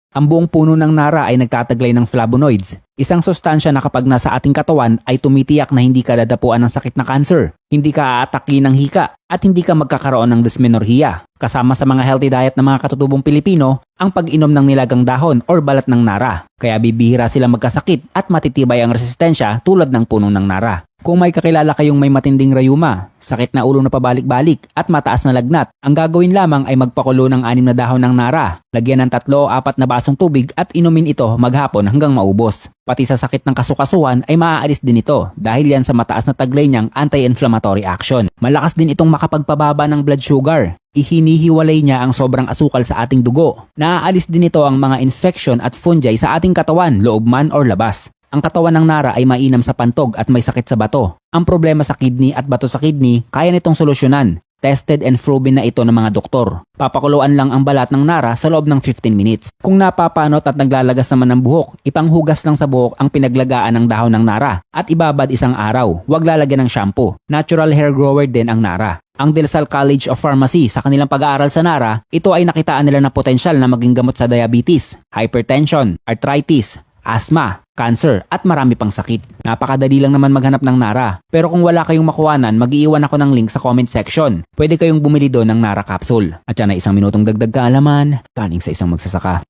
Ang buong puno ng nara ay nagtataglay ng flavonoids, isang sustansya na kapag nasa ating katawan ay tumitiyak na hindi ka dadapuan ng sakit na cancer, hindi ka aataki ng hika, at hindi ka magkakaroon ng dysmenorrhea. Kasama sa mga healthy diet ng mga katutubong Pilipino, ang pag-inom ng nilagang dahon or balat ng nara. Kaya bibihira sila magkasakit at matitibay ang resistensya tulad ng puno ng nara. Kung may kakilala kayong may matinding rayuma, sakit na ulo na pabalik-balik at mataas na lagnat, ang gagawin lamang ay magpakulo ng 6 na dahon ng nara, lagyan ng 3 o 4 na basong tubig at inumin ito maghapon hanggang maubos. Pati sa sakit ng kasukasuan ay maaalis din ito dahil yan sa mataas na taglay niyang anti-inflammatory action. Malakas din itong makapagpababa ng blood sugar. Ihinihiwalay niya ang sobrang asukal sa ating dugo. Naaalis din ito ang mga infection at fungi sa ating katawan, loob man or labas. Ang katawan ng nara ay mainam sa pantog at may sakit sa bato. Ang problema sa kidney at bato sa kidney, kaya nitong solusyonan. Tested and proven na ito ng mga doktor. Papakuluan lang ang balat ng nara sa loob ng 15 minutes. Kung napapanot at naglalagas naman ng buhok, ipanghugas lang sa buhok ang pinaglagaan ng dahon ng nara at ibabad isang araw. Huwag lalagyan ng shampoo. Natural hair grower din ang nara. Ang De La Salle College of Pharmacy sa kanilang pag-aaral sa nara, ito ay nakitaan nila na potensyal na maging gamot sa diabetes, hypertension, arthritis, asthma, cancer, at marami pang sakit. Napakadali lang naman maghanap ng nara. Pero kung wala kayong makuhanan, mag-iiwan ako ng link sa comment section. Pwede kayong bumili doon ng nara capsule. At yan ay 1 minutong dagdag kaalaman, kaning sa isang magsasaka.